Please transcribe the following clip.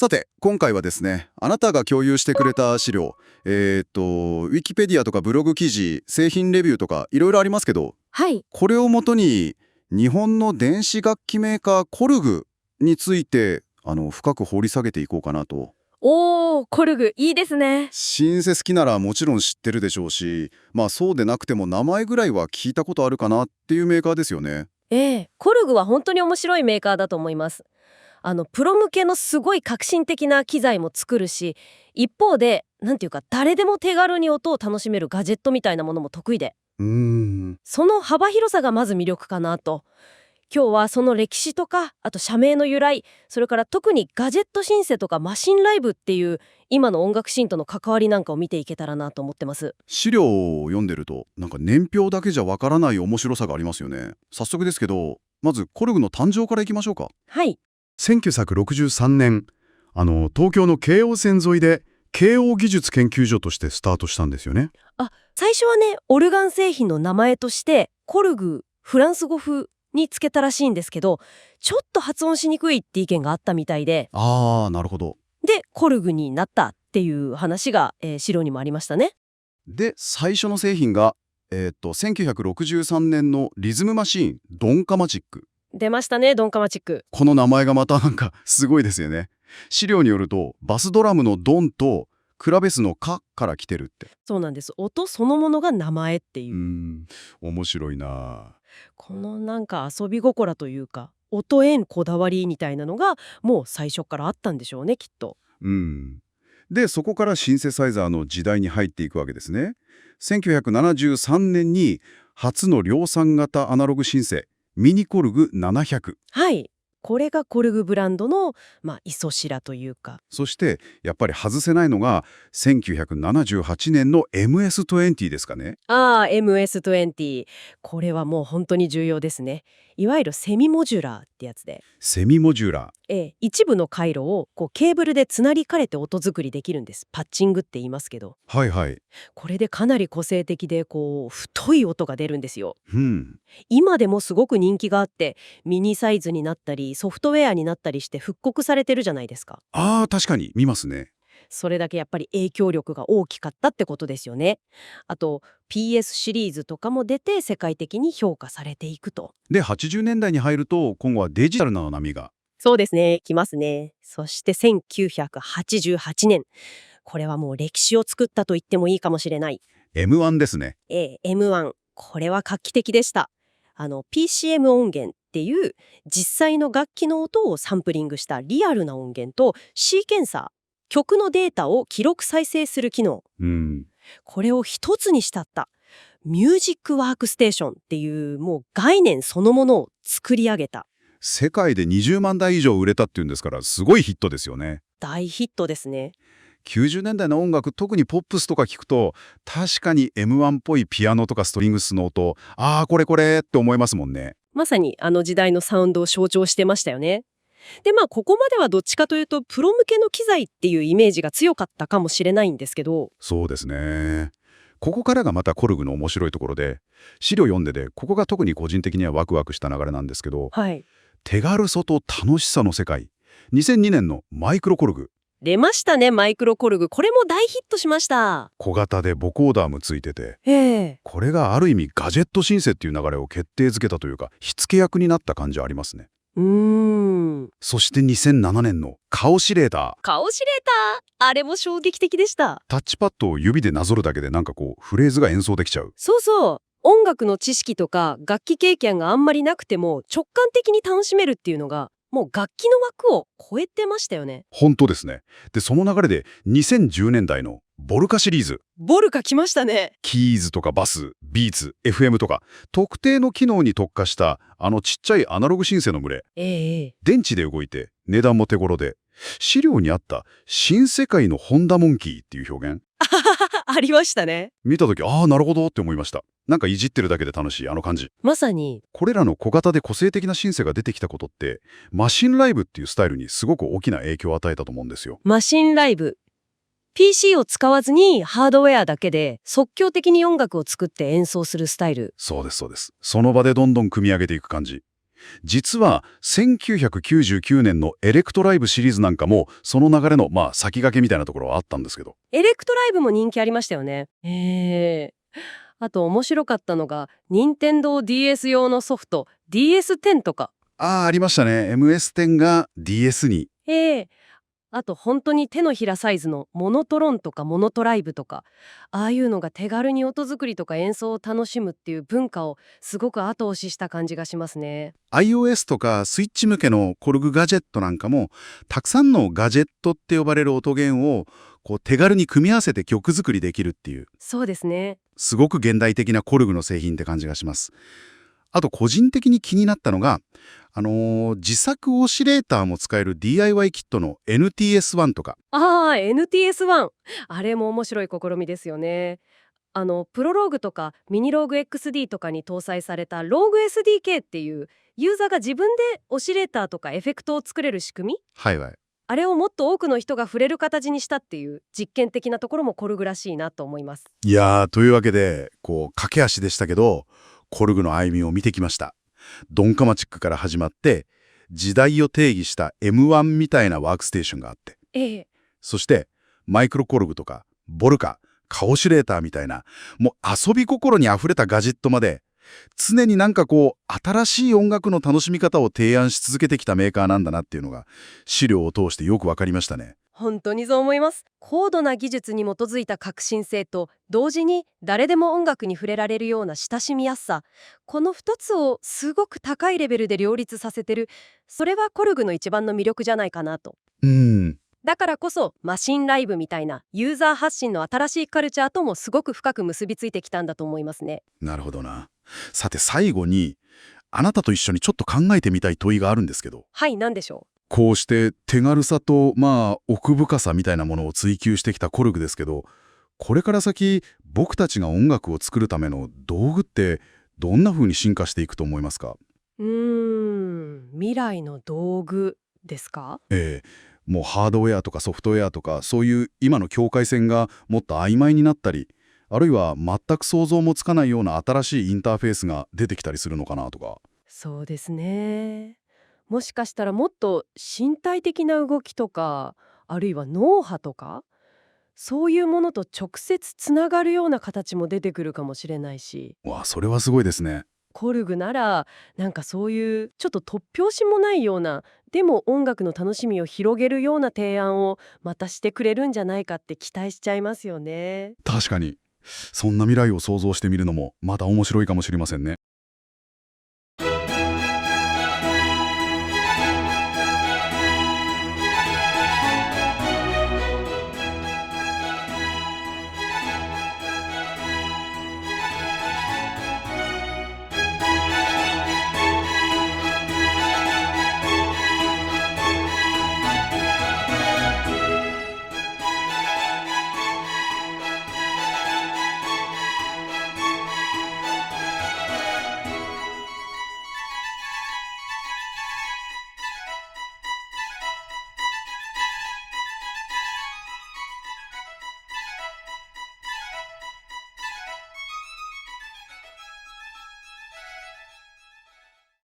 さて、今回はですね、あなたが共有してくれた資料、ウィキペディアとかブログ記事、製品レビューとかいろいろありますけど、はい。これをもとに日本の電子楽器メーカーコルグについて深く掘り下げていこうかなと。コルグ、いいですね。シンセ好きならもちろん知ってるでしょうし、まあそうでなくても名前ぐらいは聞いたことあるかなっていうメーカーですよね。コルグは本当に面白いメーカーだと思います。プロ向けのすごい革新的な機材も作るし、一方で、なんていうか、誰でも手軽に音を楽しめるガジェットみたいなものも得意で、うーん。その幅広さがまず魅力かなと。今日はその歴史とか、あと社名の由来、それから特にガジェットシンセとかマシンライブっていう今の音楽シーンとの関わりなんかを見ていけたらなと思ってます。資料を読んでるとなんか年表だけじゃわからない面白さがありますよね。早速ですけど、まずコルグの誕生からいきましょうか。はい。1963年、東京の京王線沿いで慶応技術研究所としてスタートしたんですよね。最初はね、オルガン製品の名前としてコルグ、フランス語風につけたらしいんですけど、ちょっと発音しにくいって意見があったみたいで、なるほど。でコルグになったっていう話が、資料にもありましたね。で、最初の製品が、1963年のリズムマシーン、ドンカマチック。出ましたね、ドンカマチック。この名前がまたなんかすごいですよね。資料によると、バスドラムのドンとクラベスのカから来てるって。そうなんです。音そのものが名前っていう。面白いな。このなんか遊び心というか、音へのこだわりみたいなのがもう最初からあったんでしょうね、きっと。で、そこからシンセサイザーの時代に入っていくわけですね。1973年に初の量産型アナログシンセ、ミニコルグ700。はい。これがコルグブランドの、イソシラというか。そして、やっぱり外せないのが、1978年の MS-20 ですかね。MS-20。これはもう本当に重要ですね。いわゆるセミモジュラーってやつで。セミモジュラー。一部の回路をケーブルでつなり替えて音作りできるんです。パッチングって言いますけど。はいはい。これでかなり個性的で太い音が出るんですよ。うん。今でもすごく人気があって、ミニサイズになったりソフトウェアになったりして復刻されてるじゃないですか。確かに見ますね。それだけやっぱり影響力が大きかったってことですよね。あと PS シリーズとかも出て世界的に評価されていくと。で、80年代に入ると、今後はデジタルな波が。そうですね、来ますね。そして1988年。これはもう歴史を作ったと言ってもいいかもしれない。M1 ですね。M1。これは画期的でした。PCM 音源っていう実際の楽器の音をサンプリングしたリアルな音源とシーケンサー、曲のデータを記録再生する機能。これを一つにしたったミュージックワークステーションっていうもう概念そのものを作り上げた。世界で20万台以上売れたっていうんですから、すごいヒットですよね。大ヒットですね。90年代の音楽、特にポップスとか聞くと、確かに M1 っぽいピアノとかストリングスの音、これって思いますもんね。まさにあの時代のサウンドを象徴してましたよね。でここまではどっちかというとプロ向けの機材っていうイメージが強かったかもしれないんですけど。そうですね。ここからがまたコルグの面白いところで、資料読んでて、ここが特に個人的にはワクワクした流れなんですけど、はい。手軽さと楽しさの世界。2002年のマイクロコルグ。出ましたね、マイクロコルグ。これも大ヒットしました。小型でボコーダーもついてて、ええ。これがある意味ガジェットシンセっていう流れを決定づけたというか、火付け役になった感じありますね。そして2007年のカオシレーター。カオシレーター。あれも衝撃的でした。タッチパッドを指でなぞるだけでフレーズが演奏できちゃう。そうそう。音楽の知識とか楽器経験があんまりなくても直感的に楽しめるっていうのがもう楽器の枠を超えてましたよね。本当ですね。で、その流れで2010年代のボルカシリーズ。ボルカ来ましたね。キーズとかバス、ビーツ、FM とか、特定の機能に特化したちっちゃいアナログシンセの群れ。電池で動いて値段も手頃で、資料にあった新世界のホンダモンキーっていう表現。ありましたね。見たとき、なるほどって思いました。なんかいじってるだけで楽しい感じ。まさに。これらの小型で個性的なシンセが出てきたことって、マシンライブっていうスタイルにすごく大きな影響を与えたと思うんですよ。マシンライブ。PC を使わずにハードウェアだけで即興的に音楽を作って演奏するスタイル。そうです、そうです。その場でどんどん組み上げていく感じ。実は1999年のエレクトライブシリーズなんかもその流れの先駆けみたいなところはあったんですけど。エレクトライブも人気ありましたよね。あと面白かったのが任天堂 DS 用のソフト DS10 とか。ありましたね。MS10 が DS に。あと本当に手のひらサイズのモノトロンとかモノトライブとか、ああいうのが手軽に音作りとか演奏を楽しむっていう文化をすごく後押しした感じがしますね。 iOS とかスイッチ向けのコルグガジェットなんかも、たくさんのガジェットって呼ばれる音源を手軽に組み合わせて曲作りできるっていう、そうですね。すごく現代的なコルグの製品って感じがします。あと個人的に気になったのが、自作オシレーターも使える DIY キットの NTS1 とか。NTS1。あれも面白い試みですよね。プロローグとかミニローグ XD とかに搭載されたローグ SDK っていうユーザーが自分でオシレーターとかエフェクトを作れる仕組み、はいはい。あれをもっと多くの人が触れる形にしたっていう実験的なところもコルグらしいなと思います。いやー、というわけで、駆け足でしたけど、コルグの歩みを見てきました。ドンカマチックから始まって、時代を定義した M1 みたいなワークステーションがあって、そしてマイクロコルグとかボルカ、カオシレーターみたいな、もう遊び心にあふれたガジェットまで、常に新しい音楽の楽しみ方を提案し続けてきたメーカーなんだなっていうのが資料を通してよくわかりましたね。本当にそう思います。高度な技術に基づいた革新性と同時に誰でも音楽に触れられるような親しみやすさ、この2つをすごく高いレベルで両立させてる、それはコルグの一番の魅力じゃないかなと。だからこそマシンライブみたいなユーザー発信の新しいカルチャーともすごく深く結びついてきたんだと思いますね。なるほどな。さて最後に、あなたと一緒にちょっと考えてみたい問いがあるんですけど。はい、何でしょう。こうして手軽さと奥深さみたいなものを追求してきたコルグですけど、これから先僕たちが音楽を作るための道具ってどんな風に進化していくと思いますか？未来の道具ですか？もうハードウェアとかソフトウェアとか、そういう今の境界線がもっと曖昧になったり、あるいは全く想像もつかないような新しいインターフェースが出てきたりするのかなとか。そうですね。もしかしたらもっと身体的な動きとか、あるいは脳波とか、そういうものと直接つながるような形も出てくるかもしれないし、それはすごいですね。コルグならそういうちょっと突拍子もないような、でも音楽の楽しみを広げるような提案をまたしてくれるんじゃないかって期待しちゃいますよね。確かに。そんな未来を想像してみるのもまた面白いかもしれませんね。